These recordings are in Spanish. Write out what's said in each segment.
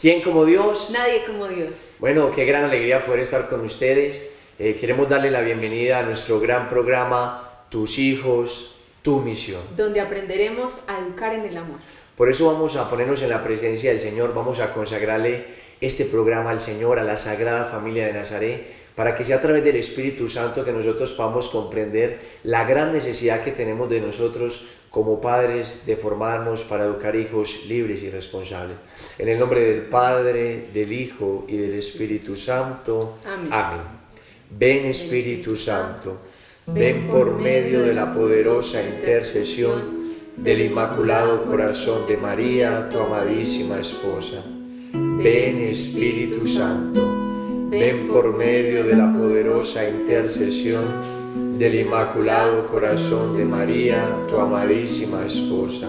¿Quién como Dios? Nadie como Dios. Bueno, qué gran alegría poder estar con ustedes. Queremos darle la bienvenida a nuestro gran programa Tus hijos, tu misión, donde aprenderemos a educar en el amor. Por eso vamos a ponernos en la presencia del Señor, vamos a consagrarle este programa al Señor, a la Sagrada Familia de Nazaret, para que sea a través del Espíritu Santo que nosotros podamos comprender la gran necesidad que tenemos de nosotros como padres de formarnos para educar hijos libres y responsables. En el nombre del Padre, del Hijo y del Espíritu Santo. Amén. Amén. Ven Espíritu Santo, ven por medio de la poderosa intercesión del Inmaculado Corazón de María, tu amadísima esposa. Ven Espíritu Santo, ven por medio de la poderosa intercesión del Inmaculado Corazón de María, tu amadísima esposa.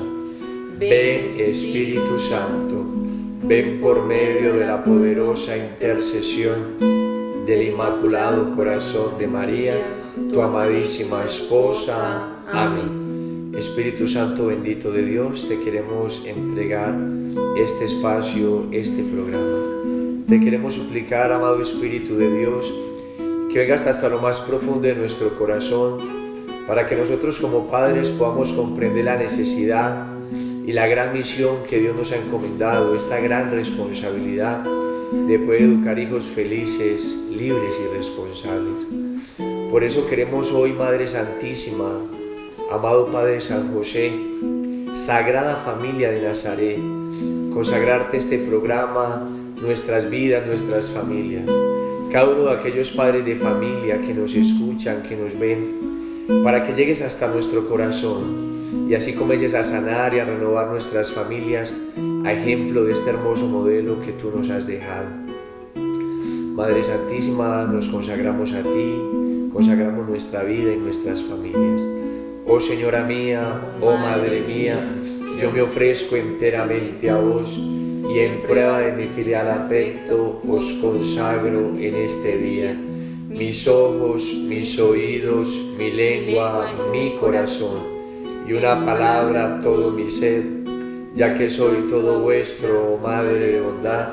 Ven Espíritu Santo, ven por medio de la poderosa intercesión del Inmaculado Corazón de María, tu amadísima esposa. Amén. Espíritu Santo bendito de Dios, te queremos entregar este espacio, este programa. Te queremos suplicar, amado Espíritu de Dios, que vengas hasta lo más profundo de nuestro corazón, para que nosotros como padres podamos comprender la necesidad y la gran misión que Dios nos ha encomendado, esta gran responsabilidad de poder educar hijos felices, libres y responsables. Por eso queremos hoy, Madre Santísima, amado Padre San José, Sagrada Familia de Nazaret, consagrarte este programa, nuestras vidas, nuestras familias, cada uno de aquellos padres de familia que nos escuchan, que nos ven, para que llegues hasta nuestro corazón y así comiences a sanar y a renovar nuestras familias a ejemplo de este hermoso modelo que tú nos has dejado. Madre Santísima, nos consagramos a ti, consagramos nuestra vida y nuestras familias. Oh Señora mía, oh Madre mía, yo me ofrezco enteramente a vos y en prueba de mi filial afecto os consagro en este día mis ojos, mis oídos, mi lengua, mi corazón y una palabra todo mi ser, ya que soy todo vuestro, oh Madre de bondad,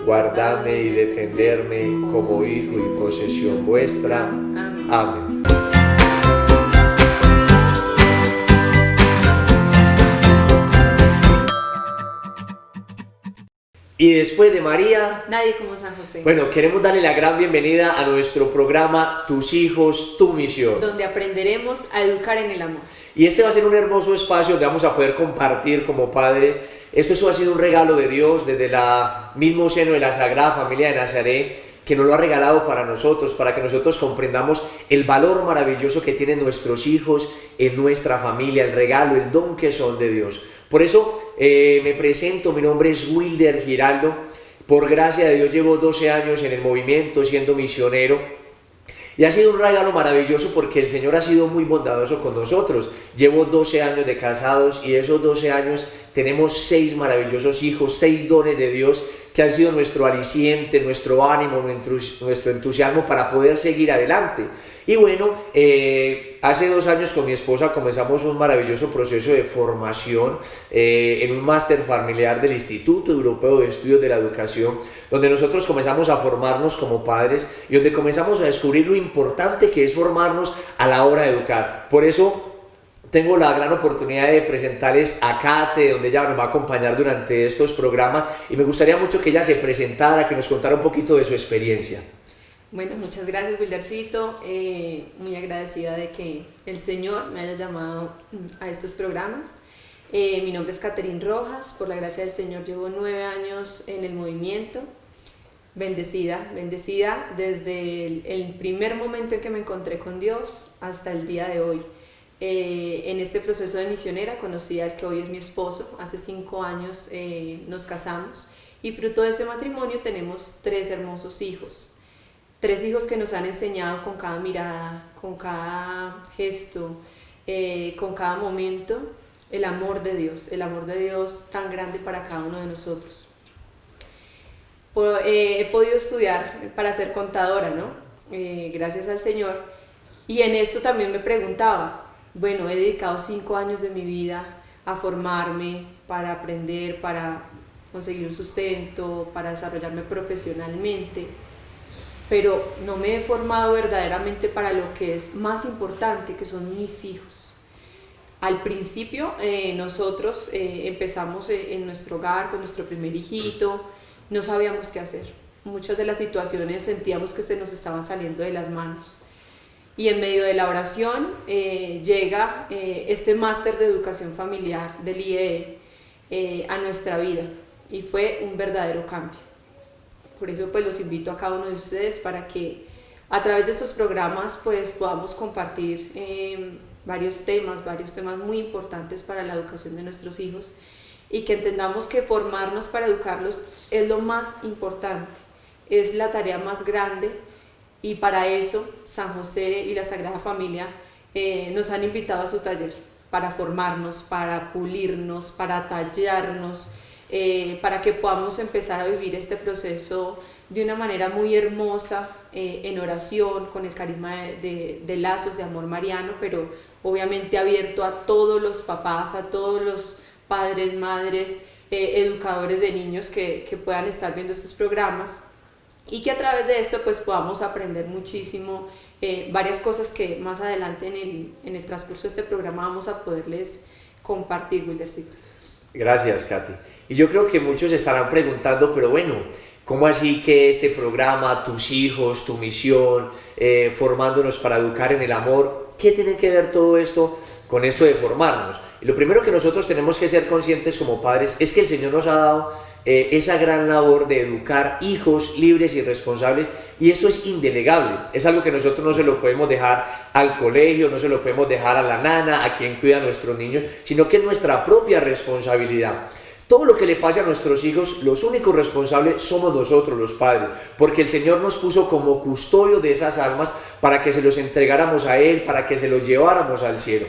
guardadme y defenderme como hijo y posesión vuestra. Amén. Y después de María, nadie como San José. Bueno, queremos darle la gran bienvenida a nuestro programa Tus hijos, tu misión, donde aprenderemos a educar en el amor. Y este va a ser un hermoso espacio donde vamos a poder compartir como padres. Esto ha sido un regalo de Dios desde el mismo seno de la Sagrada Familia de Nazaret, que nos lo ha regalado para nosotros, para que nosotros comprendamos el valor maravilloso que tienen nuestros hijos en nuestra familia, el regalo, el don que son de Dios. Por eso me presento, mi nombre es Wilder Giraldo, por gracia de Dios llevo 12 años en el movimiento siendo misionero. Y ha sido un regalo maravilloso porque el Señor ha sido muy bondadoso con nosotros. Llevo 12 años de casados y esos 12 años tenemos 6 maravillosos hijos, 6 dones de Dios que han sido nuestro aliciente, nuestro ánimo, nuestro entusiasmo para poder seguir adelante. Y bueno, hace 2 años con mi esposa comenzamos un maravilloso proceso de formación en un máster familiar del Instituto Europeo de Estudios de la Educación, donde nosotros comenzamos a formarnos como padres y donde comenzamos a descubrir lo importante que es formarnos a la hora de educar. Por eso tengo la gran oportunidad de presentarles a Kate, donde ella nos va a acompañar durante estos programas y me gustaría mucho que ella se presentara, que nos contara un poquito de su experiencia. Bueno, muchas gracias, Wildercito, muy agradecida de que el Señor me haya llamado a estos programas. Mi nombre es Caterín Rojas, por la gracia del Señor llevo 9 años en el movimiento, bendecida desde el primer momento en que me encontré con Dios hasta el día de hoy. En este proceso de misionera conocí al que hoy es mi esposo, hace 5 años nos casamos y fruto de ese matrimonio tenemos 3 hermosos hijos. 3 hijos que nos han enseñado con cada mirada, con cada gesto, con cada momento, el amor de Dios tan grande para cada uno de nosotros. He podido estudiar para ser contadora, ¿no? Gracias al Señor. Y en esto también me preguntaba, bueno, he dedicado 5 años de mi vida a formarme, para aprender, para conseguir un sustento, para desarrollarme profesionalmente, pero no me he formado verdaderamente para lo que es más importante, que son mis hijos. Al principio nosotros empezamos en nuestro hogar con nuestro primer hijito, no sabíamos qué hacer. Muchas de las situaciones sentíamos que se nos estaban saliendo de las manos. Y en medio de la oración llega este máster de educación familiar del IEE a nuestra vida y fue un verdadero cambio. Por eso pues los invito a cada uno de ustedes para que a través de estos programas pues podamos compartir varios temas muy importantes para la educación de nuestros hijos y que entendamos que formarnos para educarlos es lo más importante, es la tarea más grande. Y para eso San José y la Sagrada Familia nos han invitado a su taller, para formarnos, para pulirnos, para tallarnos, para que podamos empezar a vivir este proceso de una manera muy hermosa, en oración, con el carisma de lazos de amor mariano, pero obviamente abierto a todos los papás, a todos los padres, madres, educadores de niños que puedan estar viendo estos programas. Y que a través de esto pues podamos aprender muchísimo, varias cosas que más adelante en el transcurso de este programa vamos a poderles compartir, Wildercito. Gracias, Katy. Y yo creo que muchos estarán preguntando, pero bueno, ¿cómo así que este programa, tus hijos, tu misión, formándonos para educar en el amor, qué tiene que ver todo esto con esto de formarnos? Y lo primero que nosotros tenemos que ser conscientes como padres es que el Señor nos ha dado esa gran labor de educar hijos libres y responsables, y esto es indelegable, es algo que nosotros no se lo podemos dejar al colegio, no se lo podemos dejar a la nana, a quien cuida a nuestros niños, sino que es nuestra propia responsabilidad. Todo lo que le pase a nuestros hijos, los únicos responsables somos nosotros los padres, porque el Señor nos puso como custodio de esas almas para que se los entregáramos a Él, para que se los lleváramos al cielo.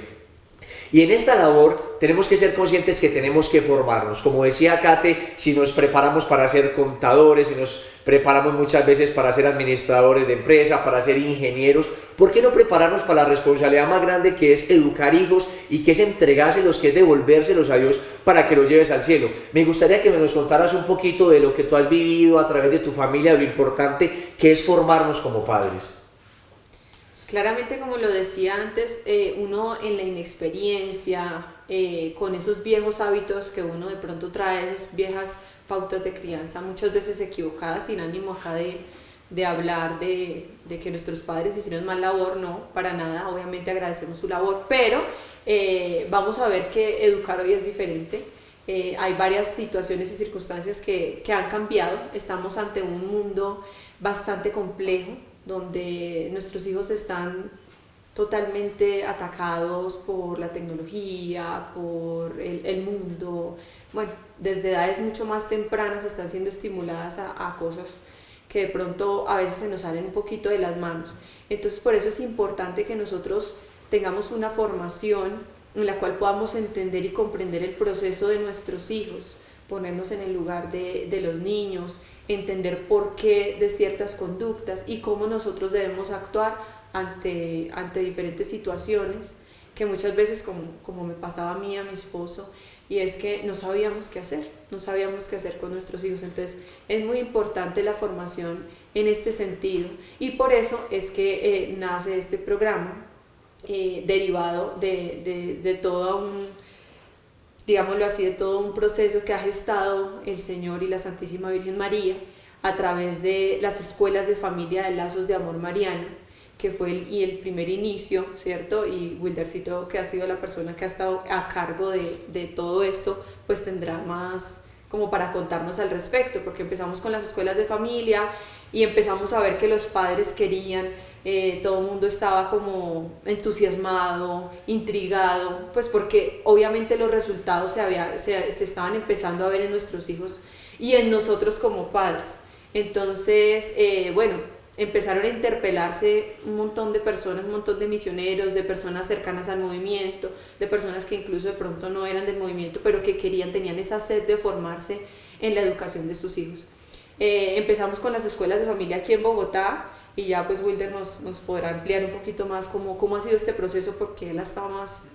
Y en esta labor tenemos que ser conscientes que tenemos que formarnos. Como decía Kate, si nos preparamos para ser contadores, si nos preparamos muchas veces para ser administradores de empresa, para ser ingenieros, ¿por qué no prepararnos para la responsabilidad más grande que es educar hijos y que es entregárselos, que es devolvérselos a Dios para que los lleves al cielo? Me gustaría que nos contaras un poquito de lo que tú has vivido a través de tu familia, de lo importante que es formarnos como padres. Claramente, como lo decía antes, uno en la inexperiencia, con esos viejos hábitos que uno de pronto trae, esas viejas pautas de crianza, muchas veces equivocadas, sin ánimo acá de hablar de que nuestros padres hicieron mal labor, no, para nada, obviamente agradecemos su labor, pero vamos a ver que educar hoy es diferente. Hay varias situaciones y circunstancias que han cambiado, estamos ante un mundo bastante complejo, donde nuestros hijos están totalmente atacados por la tecnología, por el mundo. Bueno, desde edades mucho más tempranas están siendo estimuladas a cosas que de pronto a veces se nos salen un poquito de las manos. Entonces por eso es importante que nosotros tengamos una formación en la cual podamos entender y comprender el proceso de nuestros hijos, ponernos en el lugar de los niños, entender por qué de ciertas conductas y cómo nosotros debemos actuar ante diferentes situaciones que muchas veces, como me pasaba a mí, a mi esposo, y es que no sabíamos qué hacer con nuestros hijos. Entonces es muy importante la formación en este sentido, y por eso es que nace este programa derivado de todo un, digámoslo así, de todo un proceso que ha gestado el Señor y la Santísima Virgen María a través de las escuelas de familia de lazos de amor mariano, que fue el primer inicio, ¿cierto? Y Wildercito, que ha sido la persona que ha estado a cargo de todo esto, pues tendrá más como para contarnos al respecto, porque empezamos con las escuelas de familia y empezamos a ver que los padres querían, todo el mundo estaba como entusiasmado, intrigado, pues porque obviamente los resultados se estaban empezando a ver en nuestros hijos y en nosotros como padres. Entonces, bueno, empezaron a interpelarse un montón de personas, un montón de misioneros, de personas cercanas al movimiento, de personas que incluso de pronto no eran del movimiento, pero que tenían esa sed de formarse en la educación de sus hijos. Empezamos con las escuelas de familia aquí en Bogotá, y ya pues Wilder nos podrá ampliar un poquito más cómo ha sido este proceso, porque él ha estado más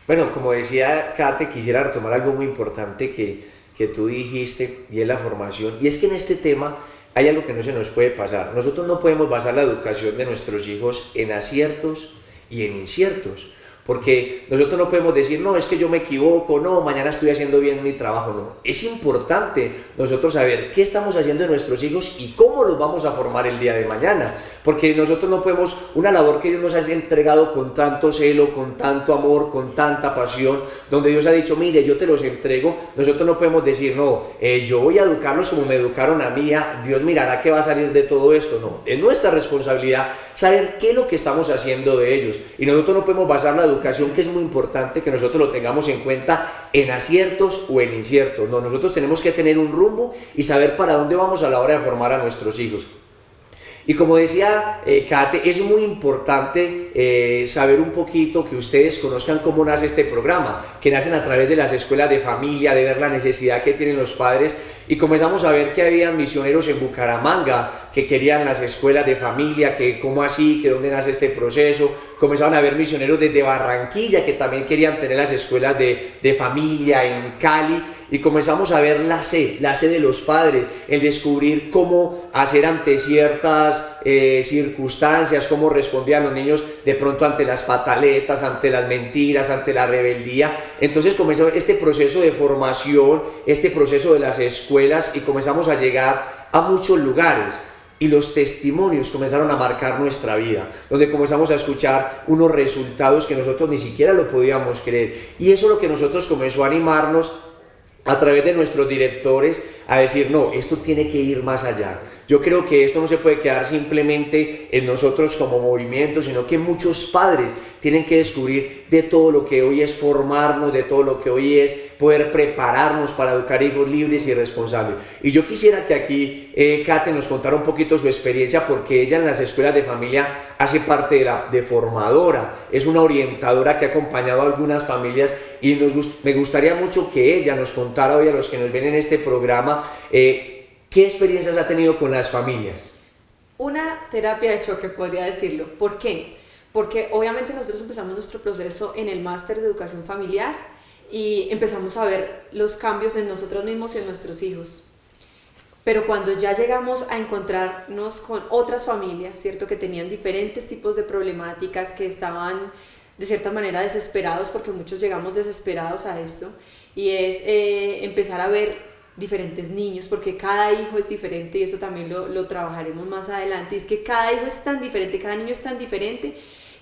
Bueno, como decía Kate, quisiera retomar algo muy importante que tú dijiste, y es la formación. Y es que en este tema hay algo que no se nos puede pasar. Nosotros no podemos basar la educación de nuestros hijos en aciertos y en inciertos. Porque nosotros no podemos decir, no, es que yo me equivoco, no, mañana estoy haciendo bien mi trabajo, no. Es importante nosotros saber qué estamos haciendo de nuestros hijos y cómo los vamos a formar el día de mañana. Porque nosotros no podemos, una labor que Dios nos ha entregado con tanto celo, con tanto amor, con tanta pasión, donde Dios ha dicho, mire, yo te los entrego, nosotros no podemos decir, no, yo voy a educarlos como me educaron a mí, Dios mirará qué va a salir de todo esto, no. Es nuestra responsabilidad saber qué es lo que estamos haciendo de ellos. Y nosotros no podemos basar la educación, que es muy importante que nosotros lo tengamos en cuenta, en aciertos o en inciertos. No, nosotros tenemos que tener un rumbo y saber para dónde vamos a la hora de formar a nuestros hijos. Y como decía Kate, es muy importante saber un poquito, que ustedes conozcan cómo nace este programa, que nacen a través de las escuelas de familia, de ver la necesidad que tienen los padres, y comenzamos a ver que había misioneros en Bucaramanga que querían las escuelas de familia, que cómo así, que dónde nace este proceso. Comenzaban a haber misioneros desde Barranquilla que también querían tener las escuelas de familia en Cali, y comenzamos a ver la C de los padres, el descubrir cómo hacer ante ciertas circunstancias, cómo respondían los niños de pronto ante las pataletas, ante las mentiras, ante la rebeldía. Entonces comenzó este proceso de formación, este proceso de las escuelas, y comenzamos a llegar a muchos lugares. Y los testimonios comenzaron a marcar nuestra vida, donde comenzamos a escuchar unos resultados que nosotros ni siquiera lo podíamos creer. Y eso es lo que nosotros comenzó a animarnos a través de nuestros directores a decir, no, esto tiene que ir más allá. Yo creo que esto no se puede quedar simplemente en nosotros como movimiento, sino que muchos padres tienen que descubrir de todo lo que hoy es formarnos, de todo lo que hoy es poder prepararnos para educar hijos libres y responsables. Y yo quisiera que aquí Kate nos contara un poquito su experiencia, porque ella en las escuelas de familia hace parte de formadora, es una orientadora que ha acompañado a algunas familias, y me gustaría mucho que ella nos contara hoy a los que nos ven en este programa ¿qué experiencias ha tenido con las familias? Una terapia de choque, podría decirlo. ¿Por qué? Porque obviamente nosotros empezamos nuestro proceso en el máster de educación familiar y empezamos a ver los cambios en nosotros mismos y en nuestros hijos. Pero cuando ya llegamos a encontrarnos con otras familias, ¿cierto? Que tenían diferentes tipos de problemáticas, que estaban de cierta manera desesperados, porque muchos llegamos desesperados a esto, y es empezar a ver diferentes niños, porque cada hijo es diferente, y eso también lo trabajaremos más adelante. Y es que cada hijo es tan diferente, cada niño es tan diferente,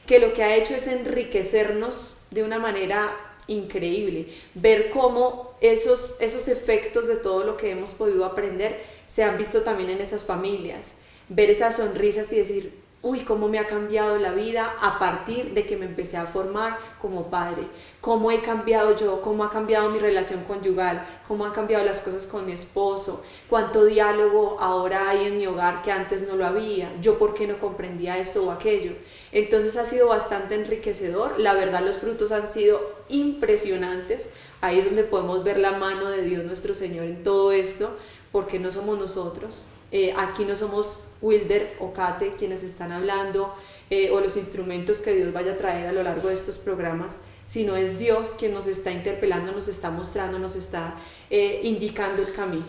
que lo que ha hecho es enriquecernos de una manera increíble, ver cómo esos efectos de todo lo que hemos podido aprender se han visto también en esas familias, ver esas sonrisas y decir, uy, cómo me ha cambiado la vida a partir de que me empecé a formar como padre, cómo he cambiado yo, cómo ha cambiado mi relación conyugal, cómo han cambiado las cosas con mi esposo, cuánto diálogo ahora hay en mi hogar que antes no lo había, yo por qué no comprendía esto o aquello. Entonces ha sido bastante enriquecedor, la verdad los frutos han sido impresionantes, ahí es donde podemos ver la mano de Dios nuestro Señor en todo esto, porque no somos nosotros. Aquí no somos Wilder o Kate quienes están hablando o los instrumentos que Dios vaya a traer a lo largo de estos programas, sino es Dios quien nos está interpelando, nos está mostrando, nos está indicando el camino.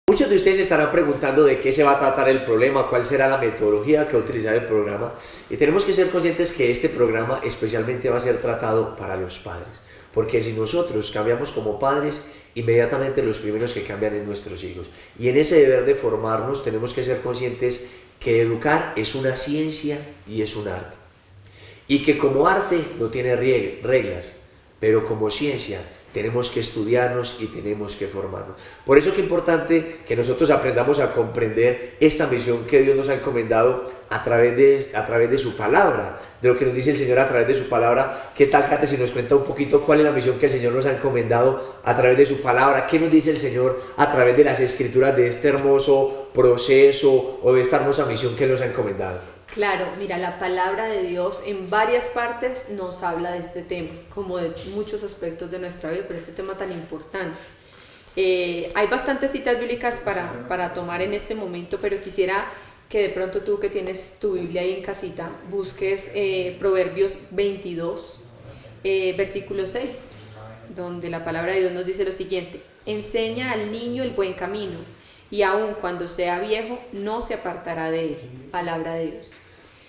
Muchos de ustedes estarán preguntando de qué se va a tratar el problema, cuál será la metodología que va a utilizar el programa, y tenemos que ser conscientes que este programa especialmente va a ser tratado para los padres, porque si nosotros cambiamos como padres, inmediatamente los primeros que cambian es nuestros hijos, y en ese deber de formarnos tenemos que ser conscientes que educar es una ciencia y es un arte, y que como arte no tiene reglas, pero como ciencia tenemos que estudiarnos y tenemos que formarnos. Por eso es importante que nosotros aprendamos a comprender esta misión que Dios nos ha encomendado a través de su palabra, de lo que nos dice el Señor a través de su palabra. ¿Qué tal, Kate, si nos cuenta un poquito cuál es la misión que el Señor nos ha encomendado a través de su palabra? ¿Qué nos dice el Señor a través de las escrituras de este hermoso proceso o de esta hermosa misión que Él nos ha encomendado? Claro, mira, la palabra de Dios en varias partes nos habla de este tema, como de muchos aspectos de nuestra vida, pero este tema tan importante. Hay bastantes citas bíblicas para tomar en este momento, pero quisiera que de pronto tú que tienes tu Biblia ahí en casita, busques Proverbios 22, versículo 6, donde la palabra de Dios nos dice lo siguiente: enseña al niño el buen camino, y aun cuando sea viejo, no se apartará de él. Palabra de Dios.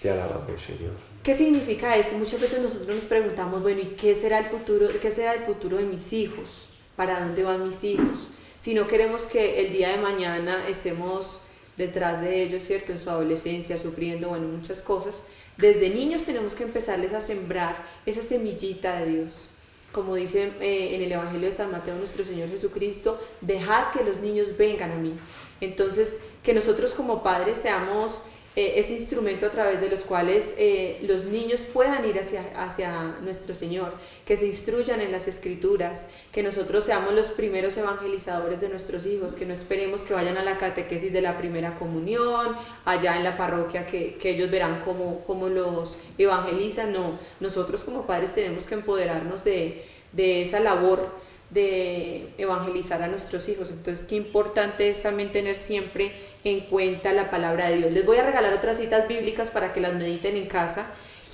Te alabamos, Señor. ¿Qué significa esto? Muchas veces nosotros nos preguntamos, bueno, ¿y qué será el futuro? ¿Qué será el futuro de mis hijos? ¿Para dónde van mis hijos? Si no queremos que el día de mañana estemos detrás de ellos, ¿cierto? En su adolescencia, sufriendo, bueno, muchas cosas. Desde niños tenemos que empezarles a sembrar esa semillita de Dios. Como dice en el Evangelio de San Mateo nuestro Señor Jesucristo, dejad que los niños vengan a mí. Entonces, que nosotros como padres seamos ese instrumento a través de los cuales los niños puedan ir hacia nuestro Señor, que se instruyan en las Escrituras, que nosotros seamos los primeros evangelizadores de nuestros hijos, que no esperemos que vayan a la catequesis de la primera comunión, allá en la parroquia que ellos verán cómo los evangelizan. No, nosotros como padres tenemos que empoderarnos de esa labor de evangelizar a nuestros hijos. Entonces, qué importante es también tener siempre en cuenta la palabra de Dios. Les voy a regalar otras citas bíblicas para que las mediten en casa.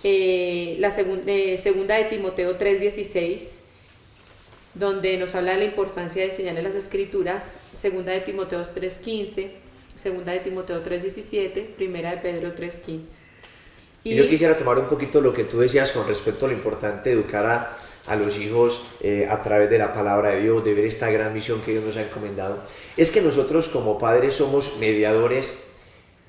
La segunda de Timoteo 3:16, donde nos habla de la importancia de enseñarle las Escrituras. Segunda de Timoteo 3:15, segunda de Timoteo 3:17, primera de Pedro 3:15. Y yo quisiera tomar un poquito lo que tú decías con respecto a lo importante de educar a los hijos a través de la palabra de Dios, de ver esta gran misión que Dios nos ha encomendado. Es que nosotros como padres somos mediadores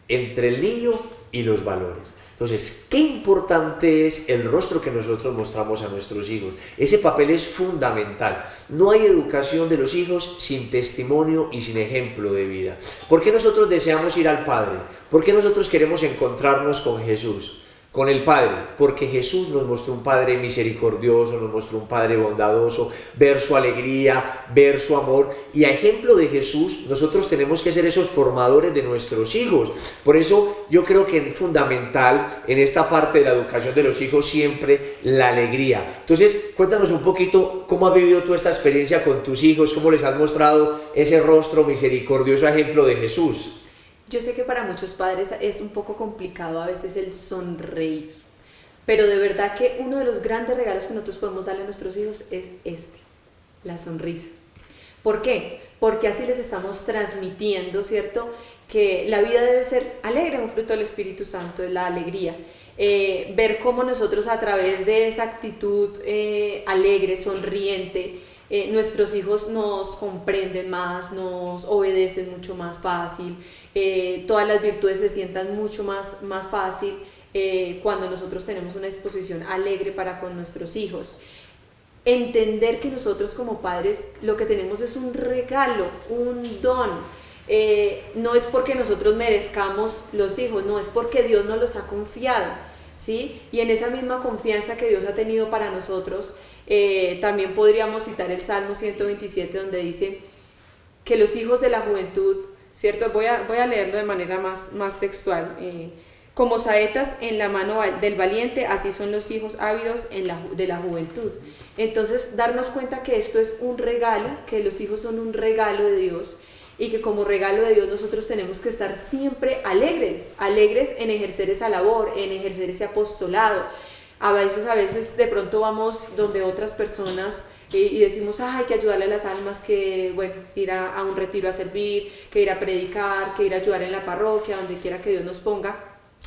entre el niño y los valores. Entonces, qué importante es el rostro que nosotros mostramos a nuestros hijos. Ese papel es fundamental. No hay educación de los hijos sin testimonio y sin ejemplo de vida. ¿Por qué nosotros deseamos ir al Padre? ¿Por qué nosotros queremos encontrarnos con Jesús? Con el Padre, porque Jesús nos mostró un Padre misericordioso, nos mostró un Padre bondadoso, ver su alegría, ver su amor, y a ejemplo de Jesús nosotros tenemos que ser esos formadores de nuestros hijos. Por eso yo creo que es fundamental en esta parte de la educación de los hijos siempre la alegría. Entonces, cuéntanos un poquito cómo has vivido tú esta experiencia con tus hijos, cómo les has mostrado ese rostro misericordioso a ejemplo de Jesús. Yo sé que para muchos padres es un poco complicado a veces el sonreír, pero de verdad que uno de los grandes regalos que nosotros podemos darle a nuestros hijos es la sonrisa. ¿Por qué? Porque así les estamos transmitiendo, ¿cierto?, que la vida debe ser alegre, un fruto del Espíritu Santo es la alegría. Ver cómo nosotros a través de esa actitud alegre, sonriente, nuestros hijos nos comprenden más, nos obedecen mucho más fácil, todas las virtudes se sientan mucho más fácil cuando nosotros tenemos una disposición alegre para con nuestros hijos. Entender que nosotros como padres lo que tenemos es un regalo, un don. No es porque nosotros merezcamos los hijos, no, es porque Dios nos los ha confiado, ¿sí? Y en esa misma confianza que Dios ha tenido para nosotros, también podríamos citar el Salmo 127, donde dice que los hijos de la juventud, ¿cierto? Voy a leerlo de manera más textual. Como saetas en la mano del valiente, así son los hijos ávidos de la juventud. Entonces, darnos cuenta que esto es un regalo, que los hijos son un regalo de Dios, y que como regalo de Dios nosotros tenemos que estar siempre alegres en ejercer esa labor, en ejercer ese apostolado. A veces de pronto vamos donde otras personas y decimos, hay que ayudarle a las almas, que bueno, ir a un retiro a servir, que ir a predicar, que ir a ayudar en la parroquia, donde quiera que Dios nos ponga,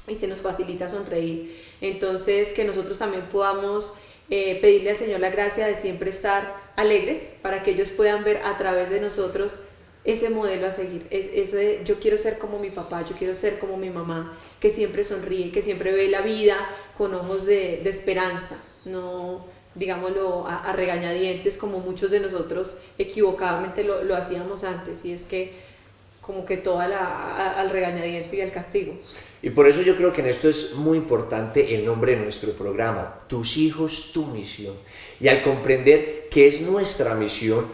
y se nos facilita sonreír. Entonces, que nosotros también podamos pedirle al Señor la gracia de siempre estar alegres, para que ellos puedan ver a través de nosotros ese modelo a seguir. Eso de, yo quiero ser como mi papá, yo quiero ser como mi mamá, que siempre sonríe, que siempre ve la vida con ojos de esperanza, no, digámoslo, a regañadientes, como muchos de nosotros equivocadamente lo hacíamos antes, y es que como que todo al regañadiente y al castigo. Y por eso yo creo que en esto es muy importante el nombre de nuestro programa, Tus hijos, tu misión. Y al comprender que es nuestra misión,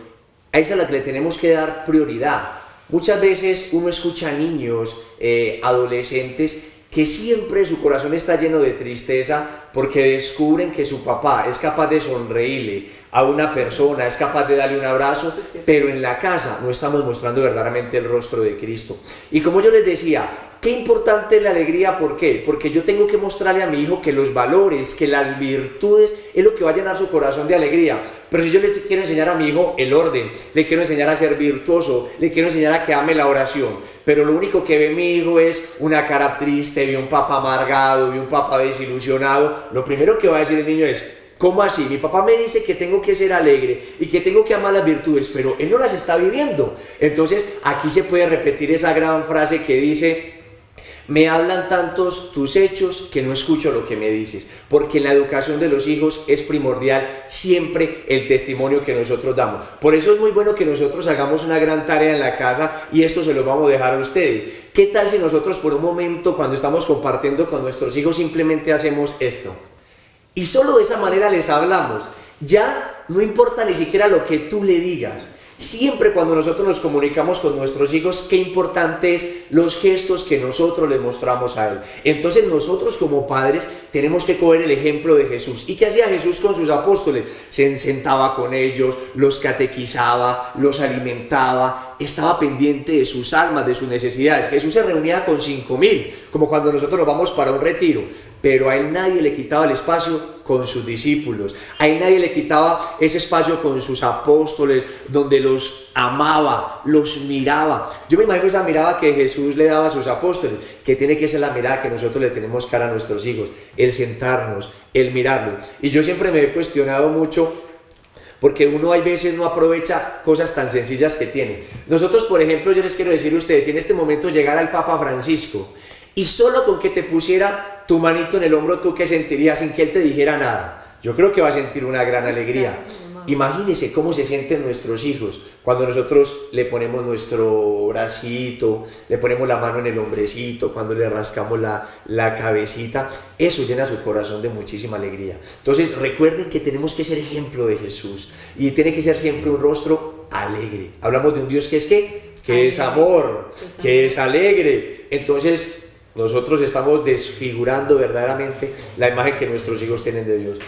a esa es a la que le tenemos que dar prioridad. Muchas veces uno escucha a niños, adolescentes, que siempre su corazón está lleno de tristeza porque descubren que su papá es capaz de sonreírle a una persona, es capaz de darle un abrazo, pero en la casa no estamos mostrando verdaderamente el rostro de Cristo. Y como yo les decía, qué importante es la alegría, ¿por qué? Porque yo tengo que mostrarle a mi hijo que los valores, que las virtudes es lo que va a llenar su corazón de alegría. Pero si yo le quiero enseñar a mi hijo el orden, le quiero enseñar a ser virtuoso, le quiero enseñar a que ame la oración, pero lo único que ve mi hijo es una cara triste, ve un papá amargado, ve un papá desilusionado, lo primero que va a decir el niño es: ¿cómo así? Mi papá me dice que tengo que ser alegre y que tengo que amar las virtudes, pero él no las está viviendo. Entonces aquí se puede repetir esa gran frase que dice: me hablan tantos tus hechos que no escucho lo que me dices, porque en la educación de los hijos es primordial siempre el testimonio que nosotros damos. Por eso es muy bueno que nosotros hagamos una gran tarea en la casa, y esto se lo vamos a dejar a ustedes. ¿Qué tal si nosotros por un momento, cuando estamos compartiendo con nuestros hijos, simplemente hacemos esto? Y solo de esa manera les hablamos. Ya no importa ni siquiera lo que tú le digas. Siempre cuando nosotros nos comunicamos con nuestros hijos, qué importante es los gestos que nosotros les mostramos a él. Entonces nosotros como padres tenemos que coger el ejemplo de Jesús. ¿Y qué hacía Jesús con sus apóstoles? Se sentaba con ellos, los catequizaba, los alimentaba, estaba pendiente de sus almas, de sus necesidades. Jesús se reunía con 5.000, como cuando nosotros nos vamos para un retiro. Pero a él nadie le quitaba el espacio con sus discípulos, a él nadie le quitaba ese espacio con sus apóstoles, donde los amaba, los miraba. Yo me imagino esa mirada que Jesús le daba a sus apóstoles, que tiene que ser la mirada que nosotros le tenemos cara a nuestros hijos, el sentarnos, el mirarlo. Y yo siempre me he cuestionado mucho, porque uno hay veces no aprovecha cosas tan sencillas que tiene. Nosotros, por ejemplo, yo les quiero decir a ustedes, si en este momento llegara el Papa Francisco, y solo con que te pusiera tu manito en el hombro, ¿tú qué sentirías sin que él te dijera nada? Yo creo que va a sentir una gran alegría. Imagínense cómo se sienten nuestros hijos cuando nosotros le ponemos nuestro bracito, le ponemos la mano en el hombrecito, cuando le rascamos la cabecita. Eso llena su corazón de muchísima alegría. Entonces recuerden que tenemos que ser ejemplo de Jesús, y tiene que ser siempre un rostro alegre. Hablamos de un Dios que es ¿qué? Que es amor, que es alegre. Entonces nosotros estamos desfigurando verdaderamente la imagen que nuestros hijos tienen de Dios.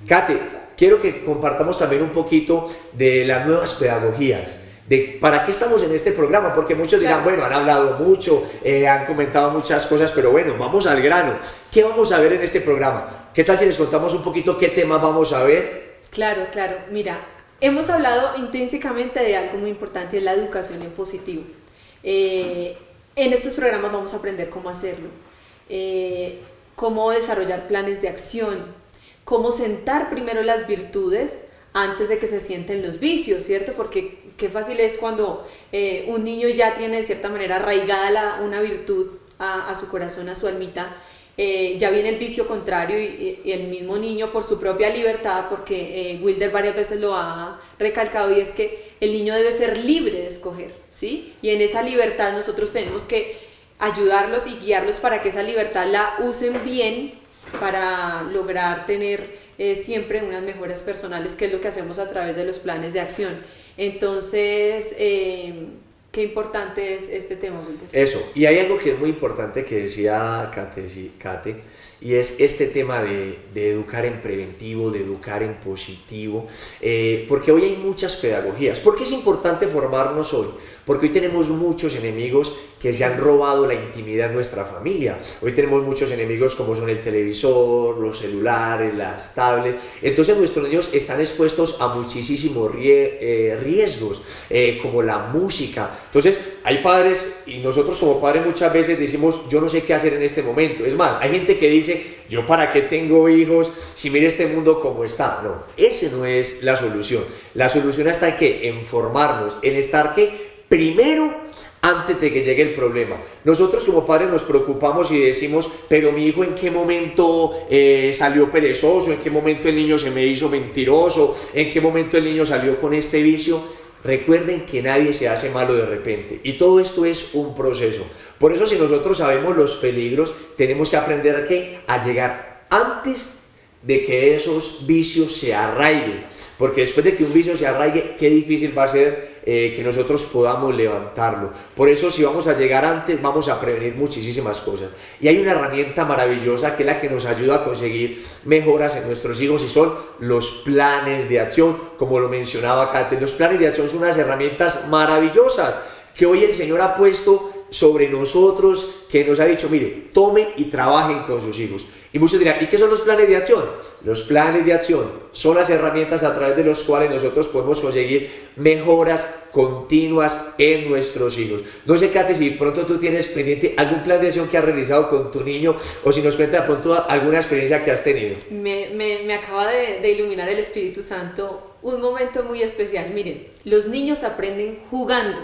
Kate, quiero que compartamos también un poquito de las nuevas pedagogías, de para qué estamos en este programa, porque muchos dirán, bueno, han hablado mucho, han comentado muchas cosas, pero bueno, vamos al grano. ¿Qué vamos a ver en este programa? ¿Qué tal si les contamos un poquito qué temas vamos a ver? Claro, mira, hemos hablado intrínsecamente de algo muy importante, es la educación en positivo. En estos programas vamos a aprender cómo hacerlo, cómo desarrollar planes de acción, cómo sentar primero las virtudes antes de que se sienten los vicios, ¿cierto? Porque qué fácil es cuando un niño ya tiene de cierta manera arraigada una virtud a su corazón, a su almita, ya viene el vicio contrario y el mismo niño por su propia libertad, porque Wilder varias veces lo ha recalcado, y es que el niño debe ser libre de escoger, ¿sí? Y en esa libertad nosotros tenemos que ayudarlos y guiarlos para que esa libertad la usen bien, para lograr tener siempre unas mejoras personales, que es lo que hacemos a través de los planes de acción. Entonces, qué importante es este tema, Wilder. Eso, y hay algo que es muy importante que decía Kate, y es este tema de educar en preventivo, de educar en positivo, porque hoy hay muchas pedagogías. ¿Por qué es importante formarnos hoy? Porque hoy tenemos muchos enemigos que se han robado la intimidad de nuestra familia. Hoy tenemos muchos enemigos como son el televisor, los celulares, las tablets. Entonces nuestros niños están expuestos a muchísimos riesgos, como la música. Entonces hay padres, y nosotros como padres muchas veces decimos, yo no sé qué hacer en este momento. Es más, hay gente que dice, yo para qué tengo hijos si mire este mundo como está. No, esa no es la solución. La solución está en formarnos, en estar primero, antes de que llegue el problema. Nosotros como padres nos preocupamos y decimos, pero mi hijo en qué momento salió perezoso, en qué momento el niño se me hizo mentiroso, en qué momento el niño salió con este vicio. Recuerden que nadie se hace malo de repente, y todo esto es un proceso. Por eso, si nosotros sabemos los peligros, tenemos que aprender a llegar antes de que esos vicios se arraiguen, porque después de que un vicio se arraigue, qué difícil va a ser que nosotros podamos levantarlo. Por eso, si vamos a llegar antes, vamos a prevenir muchísimas cosas. Y hay una herramienta maravillosa que es la que nos ayuda a conseguir mejoras en nuestros hijos, y son los planes de acción, como lo mencionaba Kate. Los planes de acción son unas herramientas maravillosas que hoy el Señor ha puesto sobre nosotros, que nos ha dicho, mire, tomen y trabajen con sus hijos. Y muchos dirán, ¿y qué son los planes de acción? Los planes de acción son las herramientas a través de las cuales nosotros podemos conseguir mejoras continuas en nuestros hijos. No sé, Kate, si pronto tú tienes pendiente algún plan de acción que has realizado con tu niño, o si nos cuenta de pronto alguna experiencia que has tenido. Me acaba de iluminar el Espíritu Santo un momento muy especial. Miren, los niños aprenden jugando.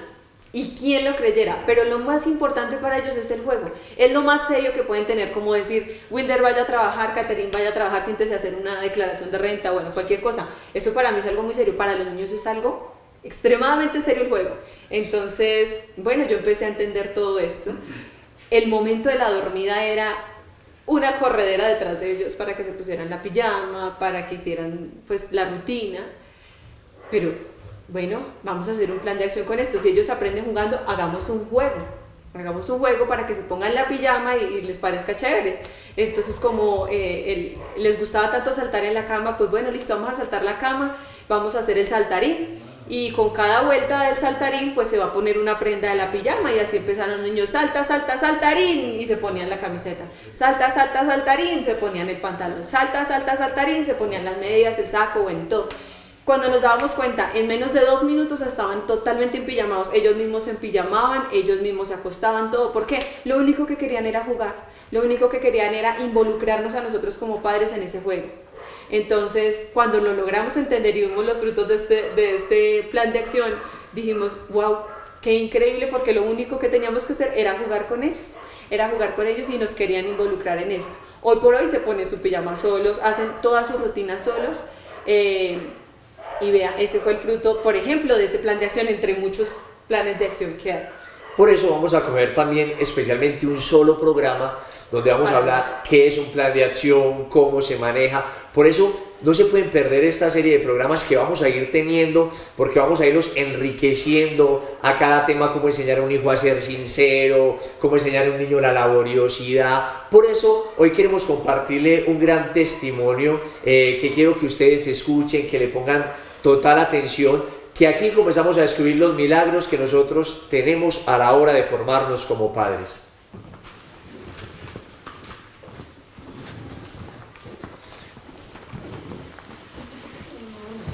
Y quién lo creyera, pero lo más importante para ellos es el juego. Es lo más serio que pueden tener, como decir, Wilder vaya a trabajar, Catherine vaya a trabajar, siéntese a hacer una declaración de renta, bueno, cualquier cosa. Eso para mí es algo muy serio, para los niños es algo extremadamente serio el juego. Entonces, bueno, yo empecé a entender todo esto. El momento de la dormida era una corredera detrás de ellos para que se pusieran la pijama, para que hicieran pues la rutina, pero bueno, vamos a hacer un plan de acción con esto. Si ellos aprenden jugando, hagamos un juego para que se pongan la pijama y les parezca chévere. Entonces, como les gustaba tanto saltar en la cama, pues bueno, listo, vamos a saltar la cama, vamos a hacer el saltarín, y con cada vuelta del saltarín pues se va a poner una prenda de la pijama, y así empezaron los niños, salta, salta, saltarín, y se ponían la camiseta, salta, salta, saltarín, se ponían el pantalón, salta, salta, saltarín, se ponían las medias, el saco, bueno, todo. Cuando nos dábamos cuenta, en menos de 2 minutos estaban totalmente empijamados. Ellos mismos se empijamaban, ellos mismos se acostaban, todo. ¿Por qué? Lo único que querían era jugar. Lo único que querían era involucrarnos a nosotros como padres en ese juego. Entonces, cuando lo logramos entender y vimos los frutos de este plan de acción, dijimos, wow, qué increíble, porque lo único que teníamos que hacer era jugar con ellos. Era jugar con ellos y nos querían involucrar en esto. Hoy por hoy se ponen su pijama solos, hacen toda su rutina solos. Y vea, ese fue el fruto, por ejemplo, de ese plan de acción, entre muchos planes de acción que hay. Por eso vamos a coger también especialmente un solo programa donde vamos a hablar qué es un plan de acción, cómo se maneja. Por eso no se pueden perder esta serie de programas que vamos a ir teniendo, porque vamos a irlos enriqueciendo a cada tema, cómo enseñar a un hijo a ser sincero, cómo enseñar a un niño la laboriosidad. Por eso hoy queremos compartirle un gran testimonio que quiero que ustedes escuchen, que le pongan total atención, que aquí comenzamos a descubrir los milagros que nosotros tenemos a la hora de formarnos como padres.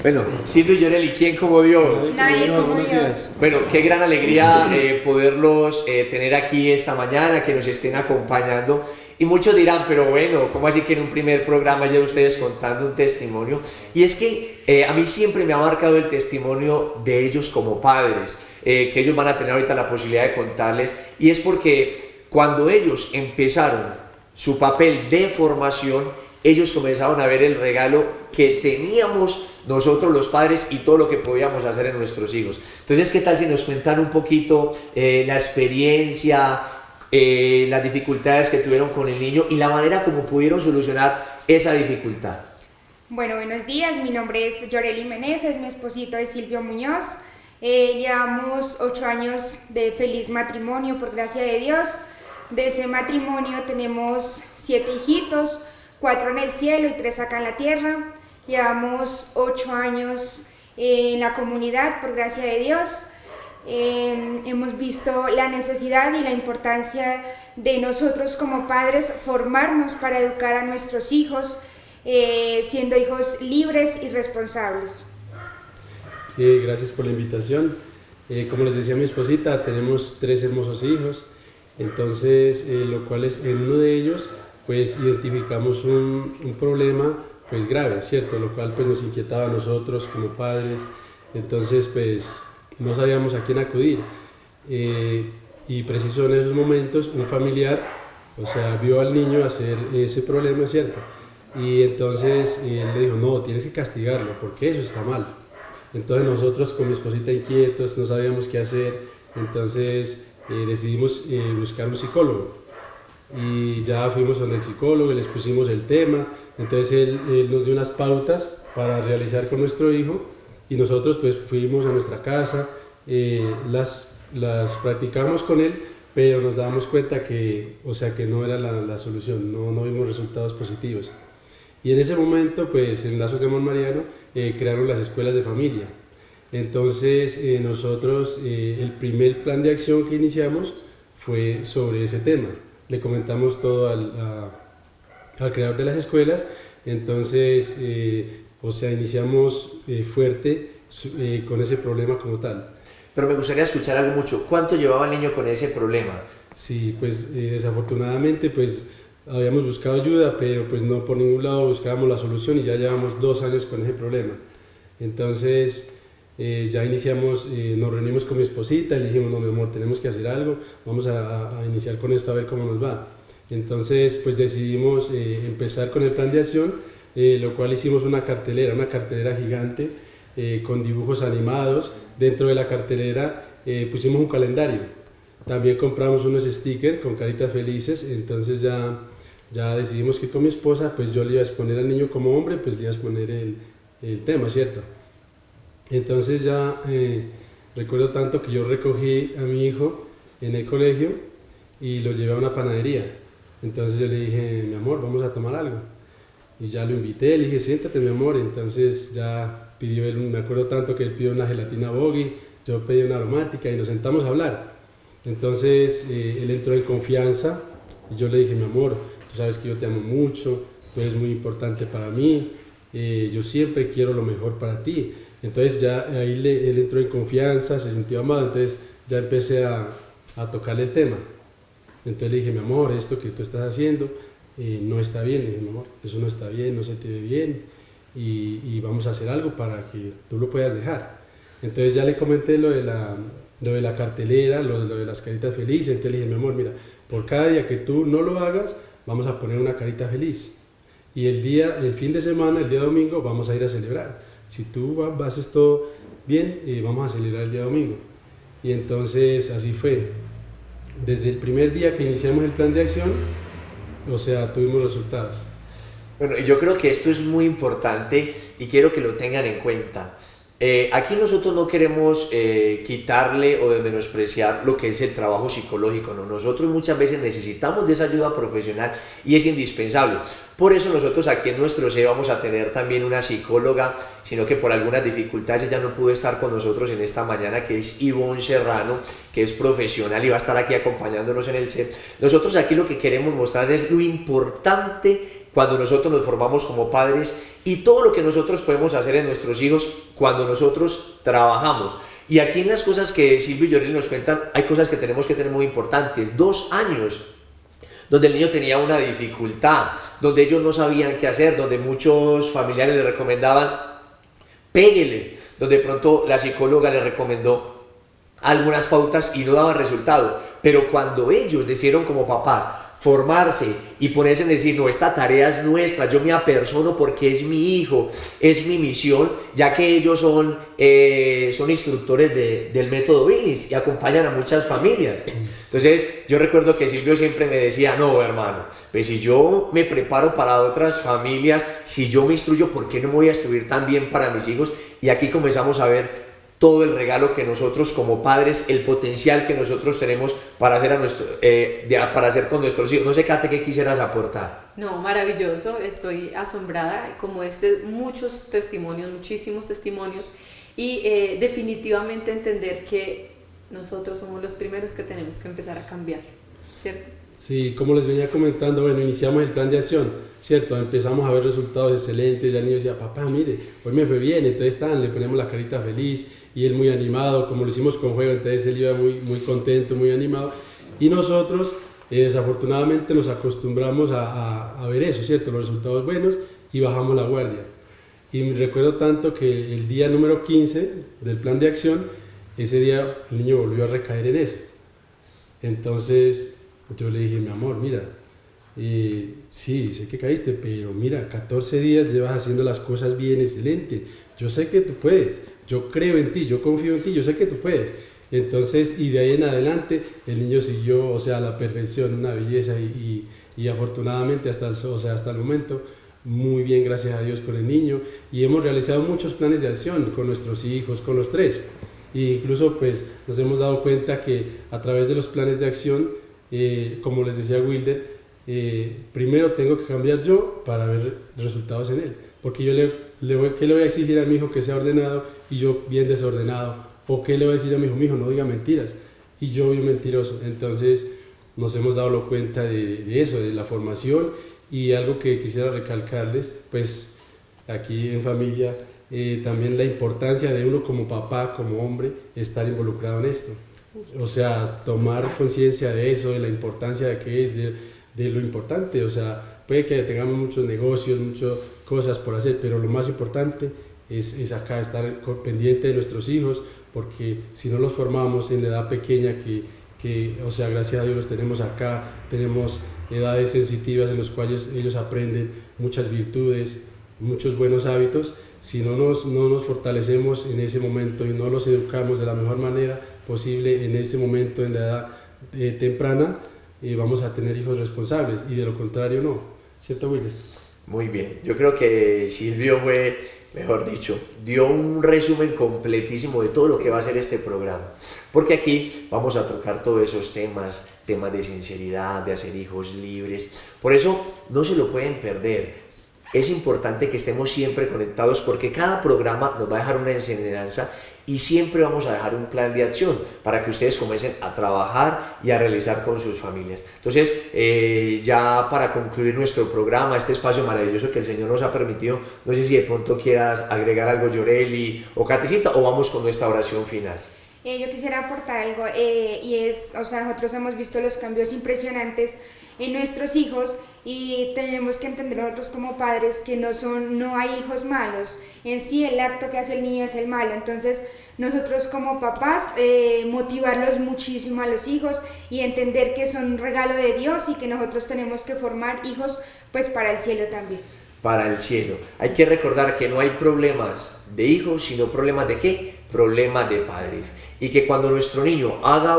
Bueno, Silvio y Yoreli, ¿quién como Dios? Nadie como Dios. Bueno, qué gran alegría poderlos tener aquí esta mañana, que nos estén acompañando. Y muchos dirán, pero bueno, ¿cómo así que en un primer programa ya ustedes contando un testimonio? Y es que a mí siempre me ha marcado el testimonio de ellos como padres, que ellos van a tener ahorita la posibilidad de contarles. Y es porque cuando ellos empezaron su papel de formación, ellos comenzaron a ver el regalo que teníamos nosotros los padres y todo lo que podíamos hacer en nuestros hijos. Entonces, ¿qué tal si nos cuentan un poquito la experiencia, las dificultades que tuvieron con el niño y la manera como pudieron solucionar esa dificultad? Bueno, buenos días, mi nombre es Yoreli Meneses, mi esposito es Silvio Muñoz. Llevamos 8 años de feliz matrimonio, por gracia de Dios. De ese matrimonio tenemos 7 hijitos, 4 en el cielo y 3 acá en la tierra. Llevamos 8 años en la comunidad, por gracia de Dios. Hemos visto la necesidad y la importancia de nosotros como padres formarnos para educar a nuestros hijos, siendo hijos libres y responsables. Gracias por la invitación. Como les decía mi esposita, tenemos 3 hermosos hijos, entonces lo cual es en uno de ellos pues identificamos un problema pues grave, ¿cierto? Lo cual pues nos inquietaba a nosotros como padres, entonces pues no sabíamos a quién acudir, y preciso en esos momentos un familiar, o sea, vio al niño hacer ese problema, ¿cierto? Y entonces él le dijo, no, tienes que castigarlo, porque eso está mal. Entonces nosotros con mi esposita inquietos, no sabíamos qué hacer, entonces decidimos buscar un psicólogo. Y ya fuimos donde el psicólogo y les pusimos el tema, entonces él nos dio unas pautas para realizar con nuestro hijo y nosotros pues fuimos a nuestra casa las practicamos con él, pero nos dábamos cuenta que, o sea, que no era la solución, no vimos resultados positivos. Y en ese momento, pues en Lazos de Amor Mariano, crearon las escuelas de familia. Entonces nosotros, el primer plan de acción que iniciamos fue sobre ese tema. Le comentamos todo al creador de las escuelas. Entonces, o sea, iniciamos fuerte con ese problema como tal. Pero me gustaría escuchar algo mucho. ¿Cuánto llevaba el niño con ese problema? Sí, pues desafortunadamente pues habíamos buscado ayuda, pero pues no por ningún lado buscábamos la solución y ya llevamos 2 años con ese problema. Entonces ya iniciamos, nos reunimos con mi esposita y le dijimos, no mi amor, tenemos que hacer algo, vamos a iniciar con esto a ver cómo nos va. Entonces pues decidimos empezar con el plan de acción, lo cual hicimos una cartelera gigante con dibujos animados. Dentro de la cartelera pusimos un calendario, también compramos unos stickers con caritas felices. Entonces ya decidimos que con mi esposa pues yo le iba a exponer al niño como hombre, pues le iba a exponer el tema, ¿cierto? Entonces ya recuerdo tanto que yo recogí a mi hijo en el colegio y lo llevé a una panadería. Entonces yo le dije, mi amor, vamos a tomar algo. Y ya lo invité, le dije, siéntate mi amor. Entonces ya pidió él, me acuerdo tanto que él pidió una gelatina Bogi, yo pedí una aromática y nos sentamos a hablar. Entonces él entró en confianza y yo le dije, mi amor, tú sabes que yo te amo mucho, tú eres muy importante para mí, yo siempre quiero lo mejor para ti. Entonces ya ahí él entró en confianza, se sintió amado, entonces ya empecé a tocarle el tema. Entonces le dije, mi amor, esto que tú estás haciendo no está bien. Le dije, mi amor, eso no está bien, no se te ve bien. Y vamos a hacer algo para que tú lo puedas dejar. Entonces ya le comenté lo de la cartelera, lo de las caritas felices. Entonces le dije, mi amor, mira, por cada día que tú no lo hagas, vamos a poner una carita feliz. Y el fin de semana, el día domingo, vamos a ir a celebrar. Si tú haces todo bien, vamos a celebrar el día domingo. Y entonces así fue. Desde el primer día que iniciamos el plan de acción, o sea, tuvimos resultados. Bueno, yo creo que esto es muy importante y quiero que lo tengan en cuenta. Aquí nosotros no queremos quitarle o menospreciar lo que es el trabajo psicológico, ¿no? Nosotros muchas veces necesitamos de esa ayuda profesional y es indispensable. Por eso nosotros aquí en nuestro CE vamos a tener también una psicóloga, sino que por algunas dificultades ella no pudo estar con nosotros en esta mañana, que es Ivonne Serrano, que es profesional y va a estar aquí acompañándonos en el CE. Nosotros aquí lo que queremos mostrar es lo importante cuando nosotros nos formamos como padres y todo lo que nosotros podemos hacer en nuestros hijos cuando nosotros trabajamos. Y aquí en las cosas que Silvio y Yoreli nos cuentan, hay cosas que tenemos que tener muy importantes. 2 años donde el niño tenía una dificultad, donde ellos no sabían qué hacer, donde muchos familiares le recomendaban, péguele, donde de pronto la psicóloga le recomendó algunas pautas y no daban resultado. Pero cuando ellos decidieron como papás formarse y ponerse en decir, no, esta tarea es nuestra, yo me apersono porque es mi hijo, es mi misión, ya que ellos son instructores del método Billings y acompañan a muchas familias. Entonces yo recuerdo que Silvio siempre me decía, no hermano, pues si yo me preparo para otras familias, si yo me instruyo, ¿por qué no me voy a instruir también para mis hijos? Y aquí comenzamos a ver todo el regalo que nosotros como padres, el potencial que nosotros tenemos para hacer, para hacer con nuestros hijos. No sé, Kate, ¿qué quisieras aportar? No, maravilloso, estoy asombrada, como muchos testimonios, muchísimos testimonios, y definitivamente entender que nosotros somos los primeros que tenemos que empezar a cambiar, ¿cierto? Sí, como les venía comentando, bueno, iniciamos el plan de acción, ¿cierto? Empezamos a ver resultados excelentes, ya el niño decía, papá, mire, hoy me fue bien, entonces le ponemos la carita feliz, y él muy animado, como lo hicimos con juego, entonces él iba muy contento, muy animado, y nosotros desafortunadamente nos acostumbramos a ver eso, ¿cierto? Los resultados buenos, y bajamos la guardia. Y me recuerdo tanto que el día número 15 del plan de acción, ese día el niño volvió a recaer en eso. Entonces yo le dije, mi amor, mira, sí, sé que caíste, pero mira, 14 días llevas haciendo las cosas bien, excelente, yo sé que tú puedes, yo creo en ti, yo confío en ti, yo sé que tú puedes. Entonces, y de ahí en adelante, el niño siguió, o sea, a la perfección, una belleza, y afortunadamente hasta el momento, muy bien, gracias a Dios, con el niño, y hemos realizado muchos planes de acción con nuestros hijos, con los 3. E incluso pues nos hemos dado cuenta que a través de los planes de acción, como les decía Wilder, primero tengo que cambiar yo para ver resultados en él, porque yo ¿qué le voy a exigir a mi hijo que sea ordenado y yo bien desordenado? ¿O qué le voy a decir a mi hijo, no diga mentiras y yo bien mentiroso? Entonces nos hemos dado cuenta de eso, de la formación. Y algo que quisiera recalcarles, pues aquí en familia, también la importancia de uno como papá, como hombre, estar involucrado en esto. O sea, tomar conciencia de eso, de la importancia de que es, de lo importante. O sea, puede que tengamos muchos negocios, muchas cosas por hacer, pero lo más importante es acá estar pendiente de nuestros hijos, porque si no los formamos en la edad pequeña o sea, gracias a Dios los tenemos acá, tenemos edades sensitivas en las cuales ellos aprenden muchas virtudes, muchos buenos hábitos. Si no nos fortalecemos en ese momento y no los educamos de la mejor manera posible en ese momento, en la edad temprana, vamos a tener hijos responsables, y de lo contrario no. ¿Cierto, Wilder? Muy bien, yo creo que Silvio fue, mejor dicho, dio un resumen completísimo de todo lo que va a ser este programa, porque aquí vamos a tocar todos esos temas de sinceridad, de hacer hijos libres. Por eso no se lo pueden perder. Es importante que estemos siempre conectados, porque cada programa nos va a dejar una enseñanza y siempre vamos a dejar un plan de acción para que ustedes comiencen a trabajar y a realizar con sus familias. Entonces, ya para concluir nuestro programa, este espacio maravilloso que el Señor nos ha permitido, no sé si de pronto quieras agregar algo, Yoreli o Catecita, o vamos con nuestra oración final. Yo quisiera aportar algo, y es, o sea, nosotros hemos visto los cambios impresionantes en nuestros hijos, y tenemos que entender nosotros como padres que no hay hijos malos. En sí el acto que hace el niño es el malo. Entonces nosotros como papás, motivarlos muchísimo a los hijos y entender que son un regalo de Dios y que nosotros tenemos que formar hijos pues para el cielo también. Para el cielo. Hay que recordar que no hay problemas de hijos, sino problemas de ¿qué? Problemas de padres. Y que cuando nuestro niño haga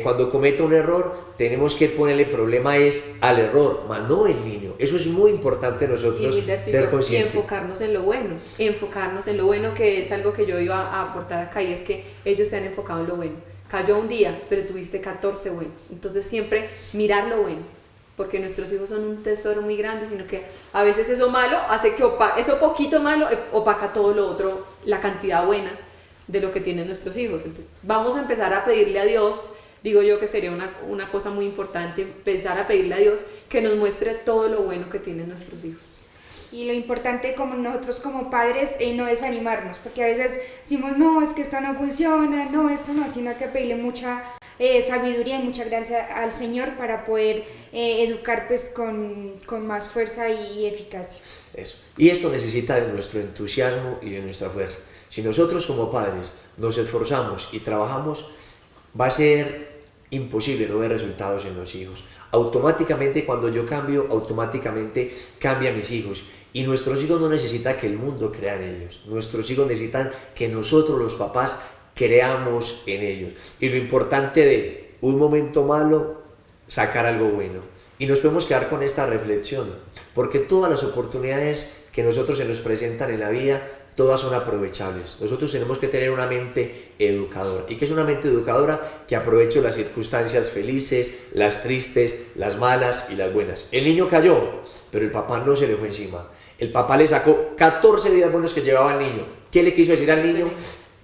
cuando cometa un error, tenemos que ponerle problema al error, más no el niño. Eso es muy importante nosotros ser conscientes. Y enfocarnos en lo bueno, que es algo que yo iba a aportar acá, y es que ellos se han enfocado en lo bueno. Cayó un día, pero tuviste 14 buenos. Entonces siempre mirar lo bueno, porque nuestros hijos son un tesoro muy grande, sino que a veces eso malo hace que eso poquito malo opaca todo lo otro, la cantidad buena de lo que tienen nuestros hijos. Entonces vamos a empezar a pedirle a Dios, digo yo que sería una cosa muy importante, empezar a pedirle a Dios que nos muestre todo lo bueno que tienen nuestros hijos. Y lo importante como nosotros como padres, no desanimarnos, porque a veces decimos, no, es que esto no funciona, no, esto no, sino que pedirle mucha sabiduría y mucha gracia al Señor para poder educar pues con más fuerza y eficacia. Eso. Y esto necesita de nuestro entusiasmo y de nuestra fuerza. Si nosotros como padres nos esforzamos y trabajamos, va a ser imposible no ver resultados en los hijos. Automáticamente, cuando yo cambio, automáticamente cambian mis hijos. Y nuestros hijos no necesitan que el mundo crea en ellos. Nuestros hijos necesitan que nosotros, los papás, creamos en ellos. Y lo importante de un momento malo, sacar algo bueno. Y nos podemos quedar con esta reflexión, porque todas las oportunidades que nosotros se nos presentan en la vida, todas son aprovechables. Nosotros tenemos que tener una mente educadora. ¿Y qué es una mente educadora? Que aproveche las circunstancias felices, las tristes, las malas y las buenas. El niño cayó, pero el papá no se le fue encima. El papá le sacó 14 días buenos que llevaba el niño. ¿Qué le quiso decir al niño?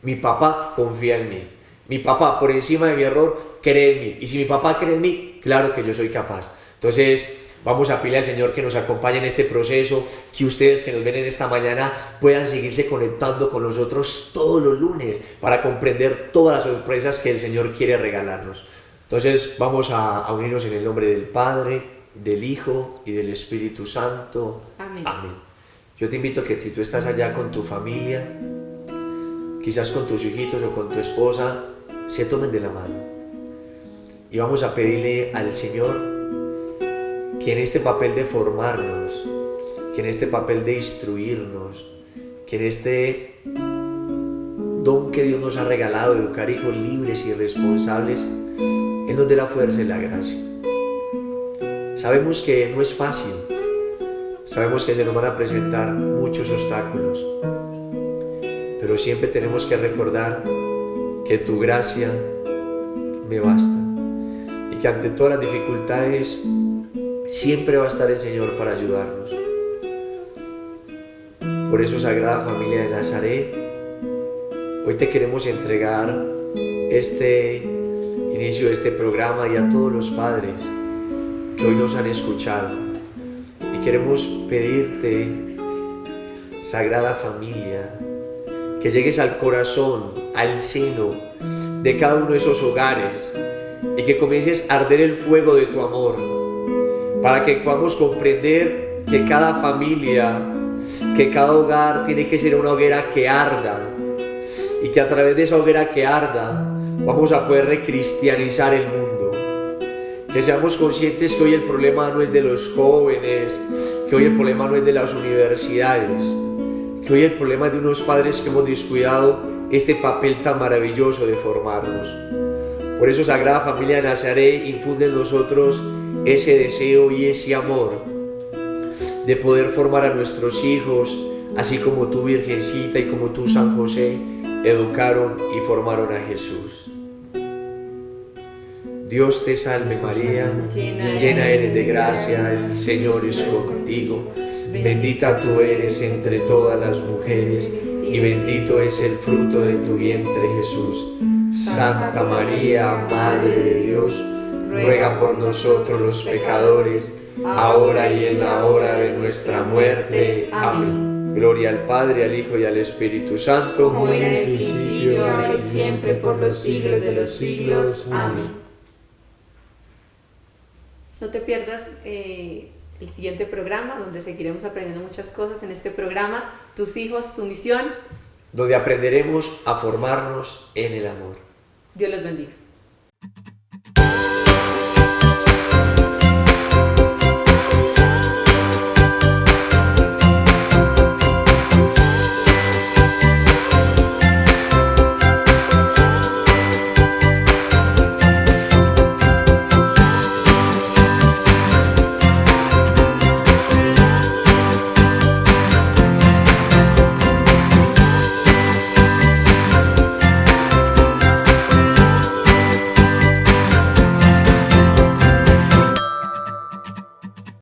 Mi papá confía en mí. Mi papá, por encima de mi error, cree en mí. Y si mi papá cree en mí, claro que yo soy capaz. Entonces, vamos a pedirle al Señor que nos acompañe en este proceso, que ustedes que nos ven en esta mañana puedan seguirse conectando con nosotros todos los lunes para comprender todas las sorpresas que el Señor quiere regalarnos. Entonces, vamos a unirnos en el nombre del Padre, del Hijo y del Espíritu Santo. Amén. Amén. Yo te invito a que si tú estás allá con tu familia, quizás con tus hijitos o con tu esposa, se tomen de la mano. Y vamos a pedirle al Señor que en este papel de formarnos, que en este papel de instruirnos, que en este don que Dios nos ha regalado de educar hijos libres y responsables, Él nos dé la fuerza y la gracia. Sabemos que no es fácil, sabemos que se nos van a presentar muchos obstáculos, pero siempre tenemos que recordar que tu gracia me basta y que ante todas las dificultades siempre va a estar el Señor para ayudarnos. Por eso, Sagrada Familia de Nazaret, hoy te queremos entregar este inicio de este programa y a todos los padres que hoy nos han escuchado. Y queremos pedirte, Sagrada Familia, que llegues al corazón, al seno de cada uno de esos hogares y que comiences a arder el fuego de tu amor, para que podamos comprender que cada familia, que cada hogar tiene que ser una hoguera que arda, y que a través de esa hoguera que arda vamos a poder recristianizar el mundo. Que seamos conscientes que hoy el problema no es de los jóvenes, que hoy el problema no es de las universidades, que hoy el problema es de unos padres que hemos descuidado este papel tan maravilloso de formarnos. Por eso, Sagrada Familia de Nazaret, infunde en nosotros ese deseo y ese amor de poder formar a nuestros hijos, así como tú, Virgencita, y como tú, San José, educaron y formaron a Jesús. Dios te salve María, llena eres de gracia, el Señor es contigo. Bendita tú eres entre todas las mujeres, y bendito es el fruto de tu vientre, Jesús. Santa María, Madre de Dios, ruega por nosotros los pecadores, ahora y en la hora de nuestra muerte. Amén. Gloria al Padre, al Hijo y al Espíritu Santo, como era en el principio, ahora y siempre, por los siglos de los siglos. Amén. No te pierdas el siguiente programa, donde seguiremos aprendiendo muchas cosas en este programa, Tus hijos, tu misión, donde aprenderemos a formarnos en el amor. Dios los bendiga.